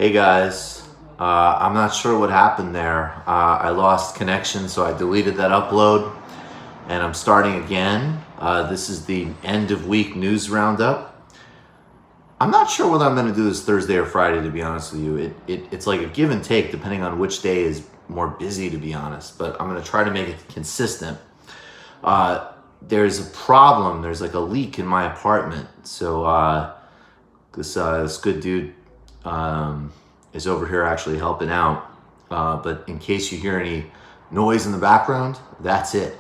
Hey guys, I'm not sure what happened there. I lost connection, so I deleted that upload and I'm starting again. This is the end of week news roundup. I'm not sure whether I'm going to do this Thursday or Friday, to be honest with you. It's like a give and take depending on which day is more busy, to be honest, but I'm going to try to make it consistent. There's a problem. There's like a leak in my apartment. So this good dude is over here actually helping out. But in case you hear any noise in the background, that's it.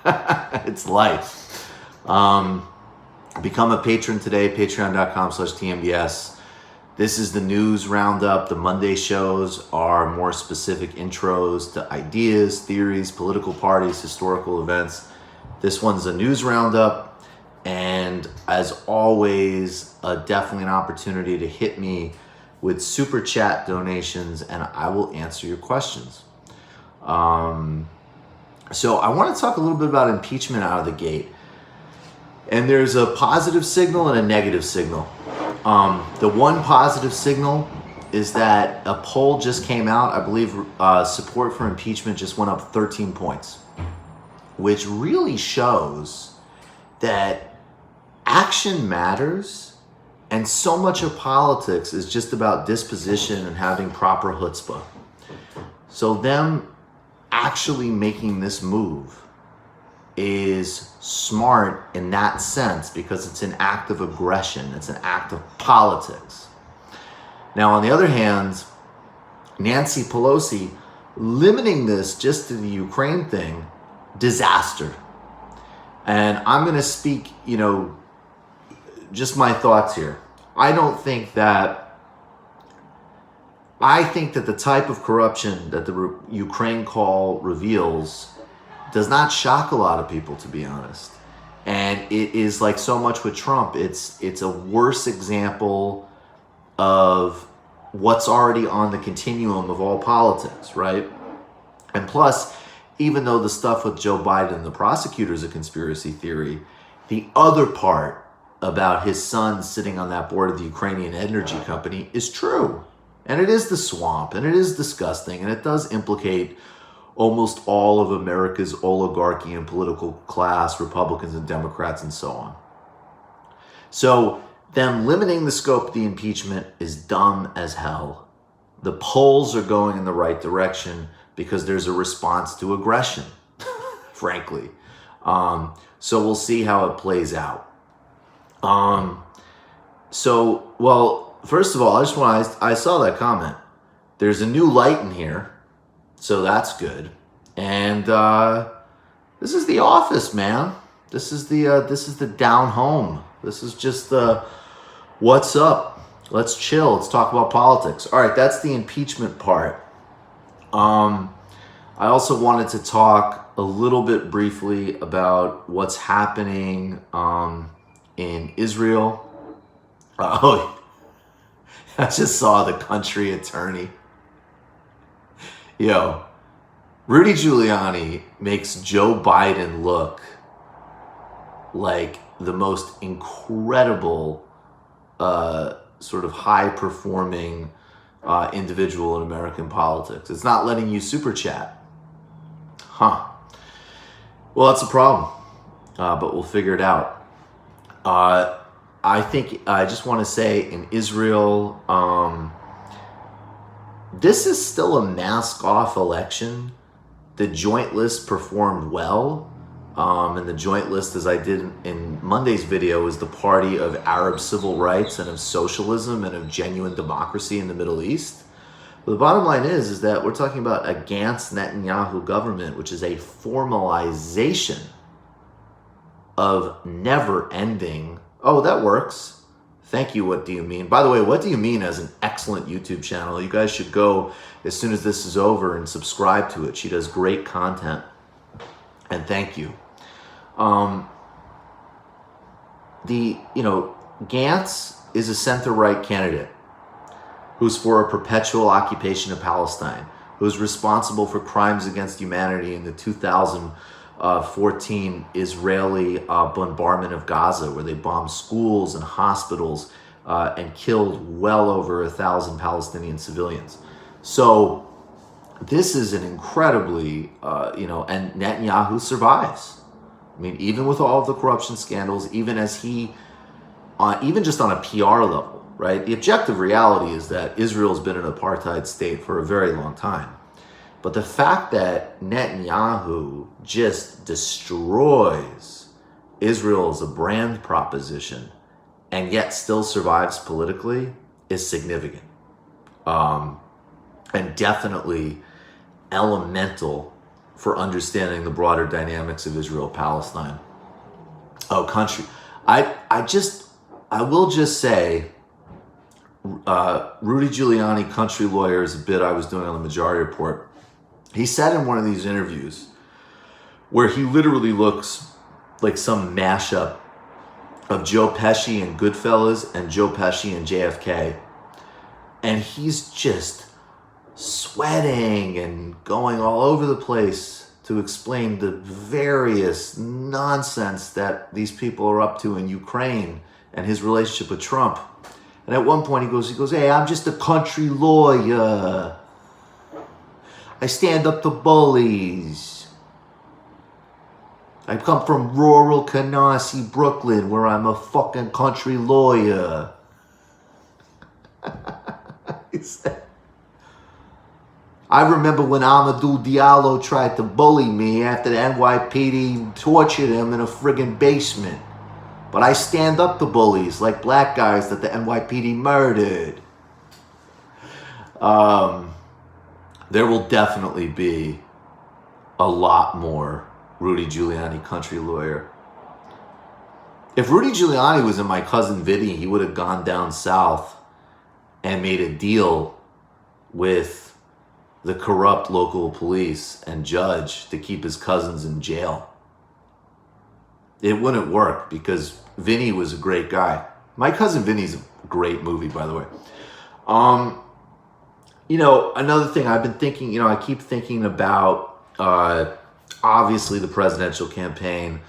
It's life. Become a patron today, patreon.com/TMBS. This is the news roundup. The Monday shows are more specific intros to ideas, theories, political parties, historical events. This one's a news roundup. And as always, definitely an opportunity to hit me with super chat donations and I will answer your questions. So I want to talk a little bit about impeachment out of the gate. And there's a positive signal and a negative signal. The one positive signal is that a poll just came out. I believe support for impeachment just went up 13 points, which really shows that action matters, and so much of politics is just about disposition and having proper chutzpah. So them actually making this move is smart in that sense because it's an act of aggression. It's an act of politics. Now, on the other hand, Nancy Pelosi limiting this just to the Ukraine thing, disaster. And I'm going to speak, just my thoughts here. I think that the type of corruption that the Ukraine call reveals does not shock a lot of people, to be honest. And it is like so much with Trump. It's a worse example of what's already on the continuum of all politics, right? And plus, even though the stuff with Joe Biden and the prosecutor is a conspiracy theory, the other part about his son sitting on that board of the Ukrainian energy company is true. And it is the swamp, and it is disgusting, and it does implicate almost all of America's oligarchy and political class, Republicans and Democrats and so on. So them limiting the scope of the impeachment is dumb as hell. The polls are going in the right direction because there's a response to aggression, frankly. So we'll see how it plays out. First of all, I saw that comment. There's a new light in here, so that's good. And this is the office, man. This is the down home. This is just the what's up. Let's chill. Let's talk about politics. All right, that's the impeachment part. I also wanted to talk a little bit briefly about what's happening in Israel. I just saw the country attorney. Rudy Giuliani makes Joe Biden look like the most incredible, sort of high-performing individual in American politics. It's not letting you super chat. Well, that's a problem, but we'll figure it out. I just want to say in Israel, this is still a mask-off election. The joint list performed well. And the joint list, as I did in Monday's video, is the party of Arab civil rights and of socialism and of genuine democracy in the Middle East. But the bottom line is that we're talking about a Gantz-Netanyahu government, which is a formalization of never-ending. Oh, that works. Thank you. What do you mean? By the way, What Do You Mean has an excellent YouTube channel. You guys should go as soon as this is over and subscribe to it. She does great content. And thank you. Gantz is a center-right candidate who's for a perpetual occupation of Palestine, who's responsible for crimes against humanity in the 2014 Israeli bombardment of Gaza, where they bombed schools and hospitals, and killed well over 1,000 Palestinian civilians. So this is an incredibly, and Netanyahu survives. I mean, even with all of the corruption scandals, even as he, even just on a PR level, right? The objective reality is that Israel's been an apartheid state for a very long time. But the fact that Netanyahu just destroys Israel as a brand proposition and yet still survives politically is significant. And definitely elemental for understanding the broader dynamics of Israel-Palestine. Country. I will just say, Rudy Giuliani, country lawyer, is a bit I was doing on the Majority Report. He said in one of these interviews where he literally looks like some mashup of Joe Pesci and Goodfellas and Joe Pesci and JFK. And he's just sweating and going all over the place to explain the various nonsense that these people are up to in Ukraine and his relationship with Trump. And at one point he goes, hey, I'm just a country lawyer. I stand up to bullies. I come from rural Canarsie, Brooklyn, where I'm a fucking country lawyer. He said, I remember when Amadou Diallo tried to bully me after the NYPD tortured him in a friggin' basement. But I stand up to bullies like black guys that the NYPD murdered. There will definitely be a lot more Rudy Giuliani, country lawyer. If Rudy Giuliani was in my cousin Vinny, he would have gone down south and made a deal with the corrupt local police and judge to keep his cousins in jail. It wouldn't work because Vinny was a great guy. My Cousin Vinny's a great movie, by the way. Another thing I've been thinking, I keep thinking about, obviously the presidential campaign,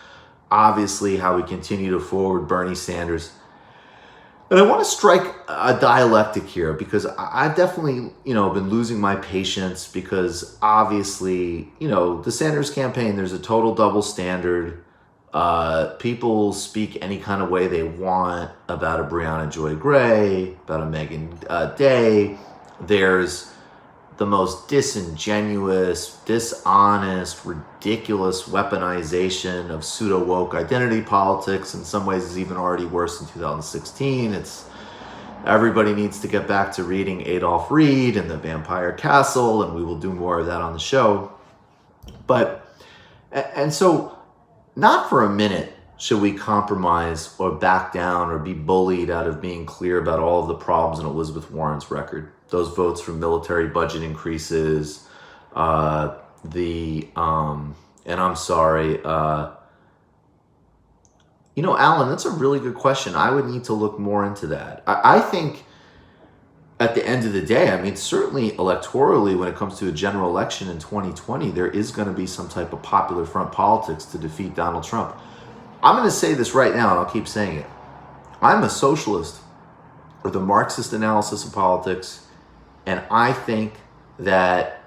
obviously how we continue to forward Bernie Sanders. And I want to strike a dialectic here because I've definitely, been losing my patience because obviously, the Sanders campaign, there's a total double standard. People speak any kind of way they want about a Breonna Joy Gray, about a Megan Day. There's the most disingenuous, dishonest, ridiculous weaponization of pseudo-woke identity politics. In some ways, it's even already worse in 2016. It's everybody needs to get back to reading Adolph Reed and The Vampire Castle, and we will do more of that on the show. And so not for a minute should we compromise or back down or be bullied out of being clear about all of the problems in Elizabeth Warren's record. Those votes for military budget increases, and I'm sorry, Alan, that's a really good question. I would need to look more into that. I think at the end of the day, certainly electorally, when it comes to a general election in 2020, there is going to be some type of popular front politics to defeat Donald Trump. I'm going to say this right now, and I'll keep saying it. I'm a socialist with a Marxist analysis of politics, and I think that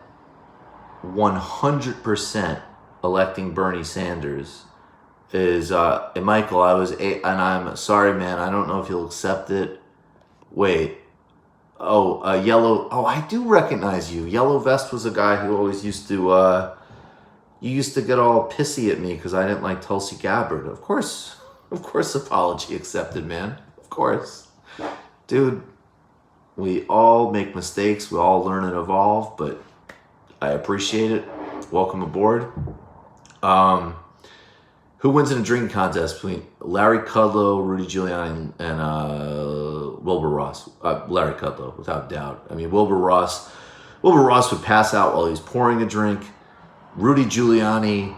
100% electing Bernie Sanders is, and Michael, and I'm sorry, man, I don't know if you'll accept it. Wait. Yellow. Oh, I do recognize you. Yellow Vest was a guy who always used to, you used to get all pissy at me because I didn't like Tulsi Gabbard. Of course, apology accepted, man. Of course. Dude, we all make mistakes. We all learn and evolve, but I appreciate it. Welcome aboard. Who wins in a drinking contest between Larry Kudlow, Rudy Giuliani, and Wilbur Ross? Larry Kudlow, without doubt. Wilbur Ross would pass out while he's pouring a drink. Rudy Giuliani,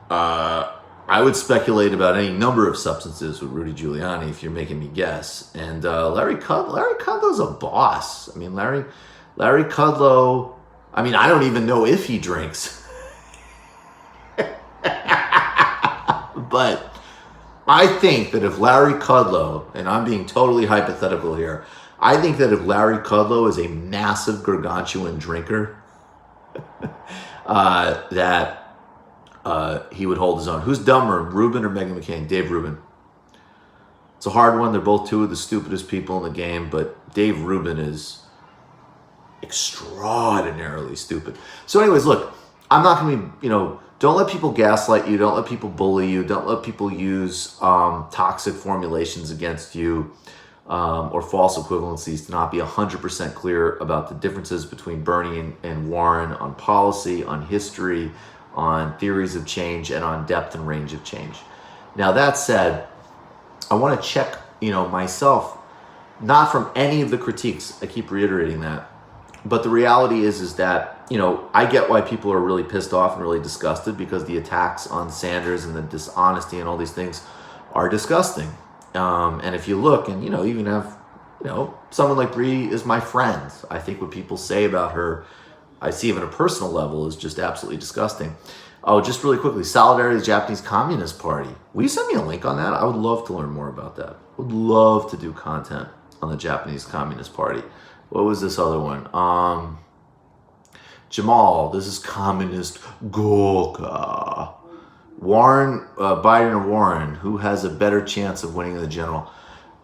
I would speculate about any number of substances with Rudy Giuliani if you're making me guess. And Larry Kudlow's a boss. Larry Kudlow, I don't even know if he drinks. But I think that if Larry Kudlow, and I'm being totally hypothetical here, I think that if Larry Kudlow is a massive gargantuan drinker, that he would hold his own. Who's dumber, Rubin or Meghan McCain? Dave Rubin. It's a hard one. They're both two of the stupidest people in the game, but Dave Rubin is extraordinarily stupid. So anyways, look, I'm not going to be, don't let people gaslight you. Don't let people bully you. Don't let people use toxic formulations against you or false equivalencies to not be 100% clear about the differences between Bernie and Warren on policy, on history, on theories of change, and on depth and range of change. Now, that said, I want to check, myself, not from any of the critiques. I keep reiterating that. But the reality is that, I get why people are really pissed off and really disgusted, because the attacks on Sanders and the dishonesty and all these things are disgusting. And if you look and, even have, someone like Bree is my friend. I think what people say about her, I see even a personal level, is just absolutely disgusting. Oh, just really quickly, Solidarity of the Japanese Communist Party. Will you send me a link on that? I would love to learn more about that. Would love to do content on the Japanese Communist Party. What was this other one? Jamal, this is Communist Gorka. Warren, Biden or Warren, who has a better chance of winning the general?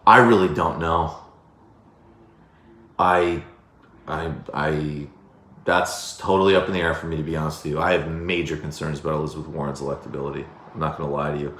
I really don't know. That's totally up in the air for me, to be honest with you. I have major concerns about Elizabeth Warren's electability. I'm not going to lie to you.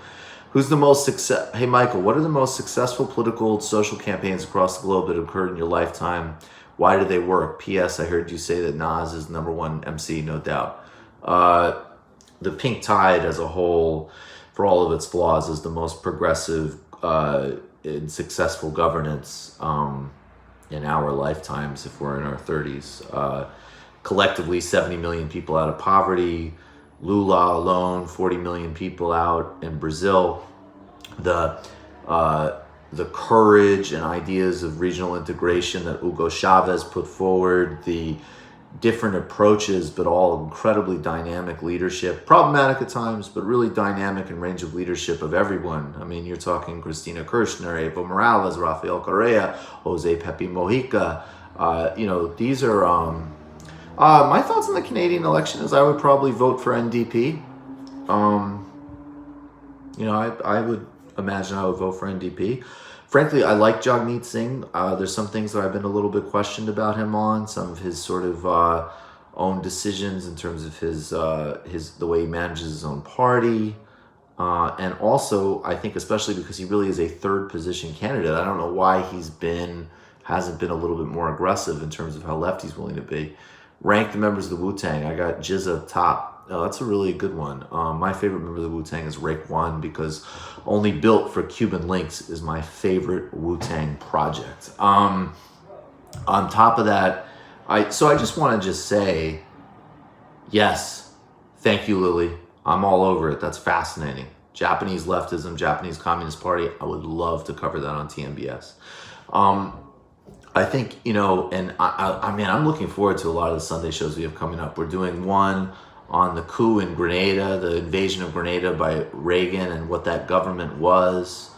Who's the most Hey, Michael, what are the most successful political social campaigns across the globe that have occurred in your lifetime? Why do they work? P.S. I heard you say that Nas is number one MC, no doubt. The Pink Tide as a whole, for all of its flaws, is the most progressive and successful governance in our lifetimes, if we're in our 30s. Collectively, 70 million people out of poverty. Lula alone, 40 million people out in Brazil. The courage and ideas of regional integration that Hugo Chavez put forward, the different approaches, but all incredibly dynamic leadership, problematic at times, but really dynamic and range of leadership of everyone. I mean, you're talking Cristina Kirchner, Evo Morales, Rafael Correa, Jose Pepe Mojica. These are... my thoughts on the Canadian election is I would probably vote for NDP. I would imagine I would vote for NDP. Frankly, I like Jagmeet Singh. There's some things that I've been a little bit questioned about him on, some of his sort of own decisions in terms of the way he manages his own party. And also, I think especially because he really is a third position candidate, I don't know why hasn't been a little bit more aggressive in terms of how left he's willing to be. Rank the members of the Wu-Tang. I got Jizza top. Oh, that's a really good one. My favorite member of the Wu-Tang is Raekwon, because Only Built for Cuban Links is my favorite Wu-Tang project. On top of that, I just want to say, yes, thank you, Lily. I'm all over it. That's fascinating. Japanese leftism, Japanese Communist Party. I would love to cover that on TMBS. I think, and I'm looking forward to a lot of the Sunday shows we have coming up. We're doing one on the coup in Grenada, the invasion of Grenada by Reagan and what that government was.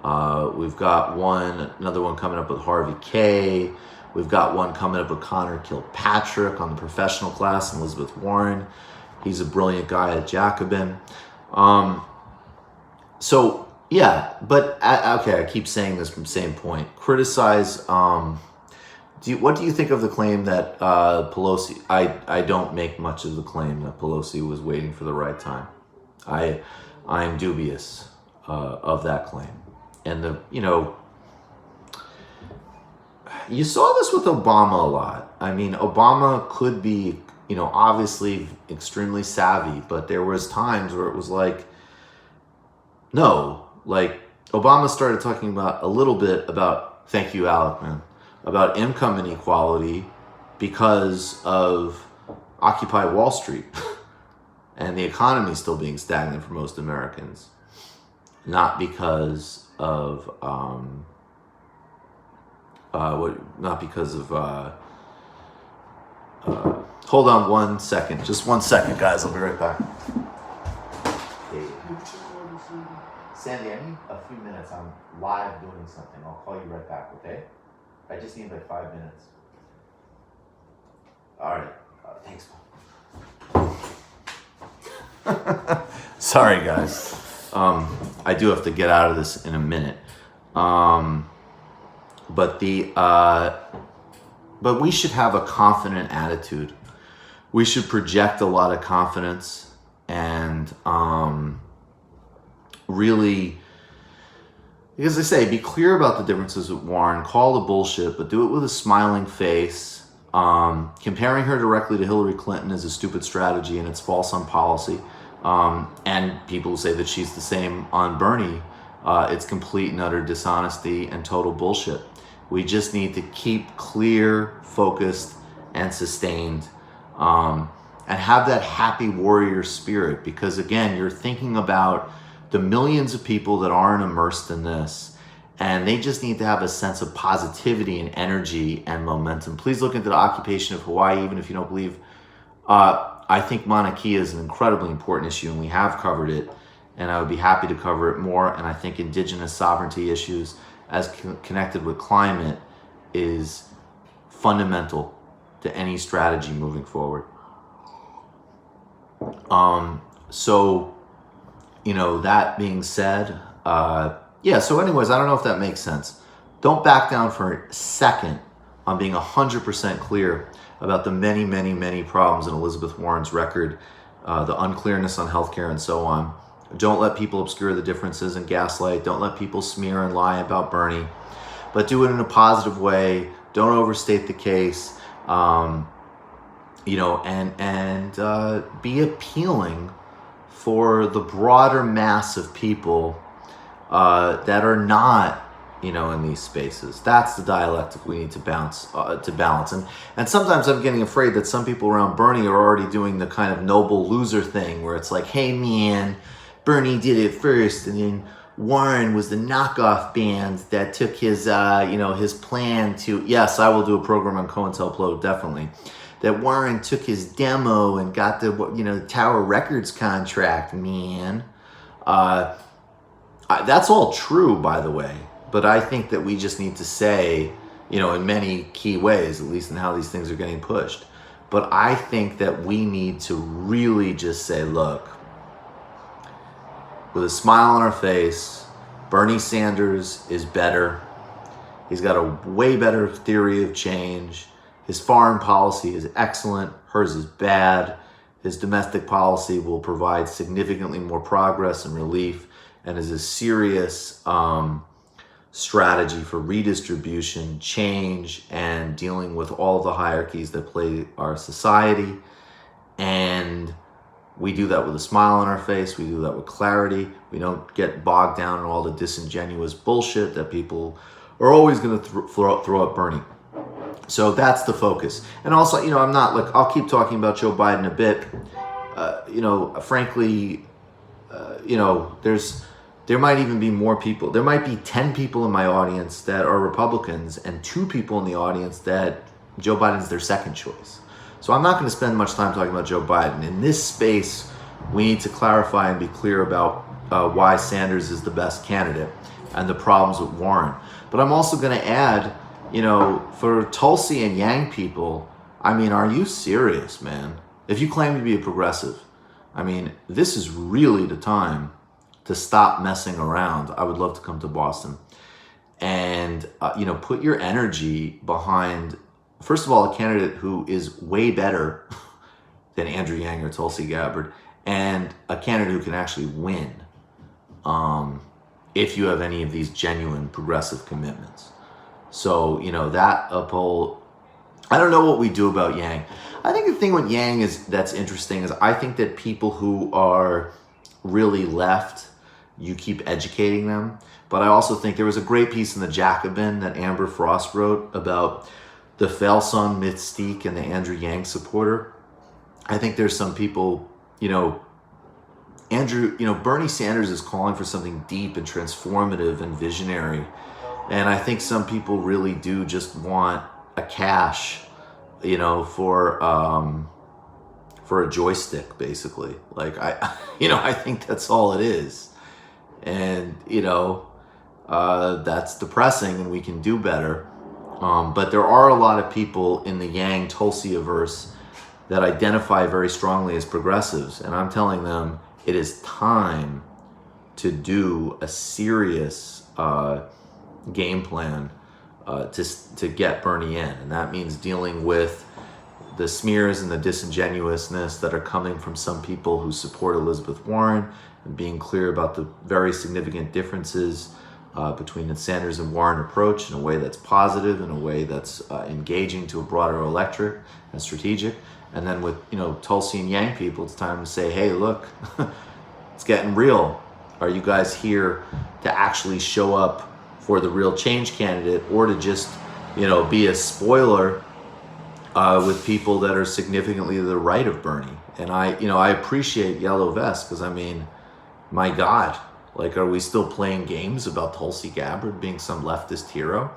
We've got another one coming up with Harvey Kay. We've got one coming up with Connor Kilpatrick on the professional class and Elizabeth Warren. He's a brilliant guy at Jacobin. Yeah, but okay, I keep saying this from the same point. Criticize. What do you think of the claim that Pelosi? I don't make much of the claim that Pelosi was waiting for the right time. I am dubious of that claim, and you saw this with Obama a lot. I mean, Obama could be obviously extremely savvy, but there was times where it was like, no. Like, Obama started talking about a little bit about, thank you, Alec, man, about income inequality because of Occupy Wall Street and the economy still being stagnant for most Americans, not because of hold on 1 second, just 1 second, guys. I'll be right back. Sandy, I need a few minutes. I'm live doing something. I'll call you right back, okay? I just need like 5 minutes. All right. Thanks, Mom. Sorry, guys. I do have to get out of this in a minute. But we should have a confident attitude. We should project a lot of confidence and really, because I say, be clear about the differences with Warren, call the bullshit, but do it with a smiling face. Comparing her directly to Hillary Clinton is a stupid strategy and it's false on policy. And people say that she's the same on Bernie. It's complete and utter dishonesty and total bullshit. We just need to keep clear, focused, and sustained, and have that happy warrior spirit, because again, you're thinking about the millions of people that aren't immersed in this, and they just need to have a sense of positivity and energy and momentum. Please look into the occupation of Hawaii, even if you don't believe. I think Mauna Kea is an incredibly important issue, and we have covered it, and I would be happy to cover it more. And I think indigenous sovereignty issues as connected with climate is fundamental to any strategy moving forward. So, that being said, so anyways, I don't know if that makes sense. Don't back down for a second on being 100% clear about the many, many, many problems in Elizabeth Warren's record, the unclearness on healthcare and so on. Don't let people obscure the differences and gaslight. Don't let people smear and lie about Bernie, but do it in a positive way. Don't overstate the case, and be appealing for the broader mass of people that are not, in these spaces. That's the dialectic we need to balance. And sometimes I'm getting afraid that some people around Bernie are already doing the kind of noble loser thing where it's like, hey man, Bernie did it first, and then Warren was the knockoff band that took his, his plan to. Yes, I will do a program on COINTELPRO, definitely. That Warren took his demo and got the, Tower Records contract. Man, that's all true, by the way. But I think that we just need to say, in many key ways, at least in how these things are getting pushed. But I think that we need to really just say, look, with a smile on our face, Bernie Sanders is better. He's got a way better theory of change. His foreign policy is excellent. Hers is bad. His domestic policy will provide significantly more progress and relief, and is a serious strategy for redistribution, change, and dealing with all the hierarchies that plague our society. And we do that with a smile on our face. We do that with clarity. We don't get bogged down in all the disingenuous bullshit that people are always going to throw at Bernie. So that's the focus. And also, I'm not like, I'll keep talking about Joe Biden a bit. Frankly, there might even be more people. There might be 10 people in my audience that are Republicans and 2 people in the audience that Joe Biden's their second choice. So I'm not going to spend much time talking about Joe Biden. In this space, we need to clarify and be clear about why Sanders is the best candidate and the problems with Warren. But I'm also going to add, for Tulsi and Yang people, are you serious, man? If you claim to be a progressive, this is really the time to stop messing around. I would love to come to Boston and, put your energy behind, first of all, a candidate who is way better than Andrew Yang or Tulsi Gabbard, and a candidate who can actually win if you have any of these genuine progressive commitments. So, that uphold, I don't know what we do about Yang. I think the thing with Yang that's interesting is I think that people who are really left, you keep educating them. But I also think there was a great piece in the Jacobin that Amber Frost wrote about the Failson mystique and the Andrew Yang supporter. I think there's some people, Bernie Sanders is calling for something deep and transformative and visionary. And I think some people really do just want a cash, for a joystick, basically. Like, I think that's all it is. And, that's depressing, and we can do better. But there are a lot of people in the Yang Tulsi-averse that identify very strongly as progressives. And I'm telling them it is time to do a serious game plan to get Bernie in. And that means dealing with the smears and the disingenuousness that are coming from some people who support Elizabeth Warren, and being clear about the very significant differences between the Sanders and Warren approach in a way that's positive, in a way that's engaging to a broader electorate and strategic. And then with Tulsi and Yang people, it's time to say, hey, look, it's getting real. Are you guys here to actually show up for the real change candidate, or to just be a spoiler with people that are significantly to the right of Bernie? And I appreciate Yellow Vest, because my God, like, are we still playing games about Tulsi Gabbard being some leftist hero?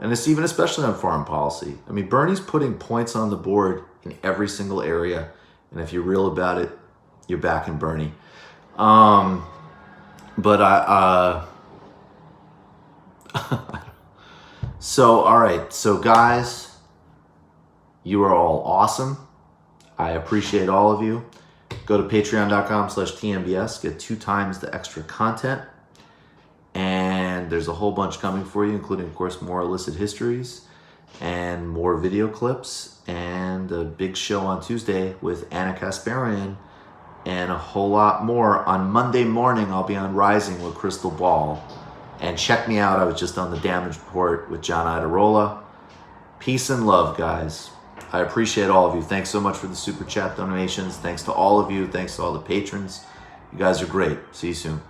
And it's even especially on foreign policy. Bernie's putting points on the board in every single area. And if you're real about it, you're backing Bernie. So, all right. So, guys, you are all awesome. I appreciate all of you. Go to patreon.com/TMBS. Get 2 times the extra content. And there's a whole bunch coming for you, including, of course, more illicit histories and more video clips, and a big show on Tuesday with Anna Kasparian, and a whole lot more. On Monday morning, I'll be on Rising with Crystal Ball. And check me out. I was just on the Damage Report with John Idarola. Peace and love, guys. I appreciate all of you. Thanks so much for the Super Chat donations. Thanks to all of you. Thanks to all the patrons. You guys are great. See you soon.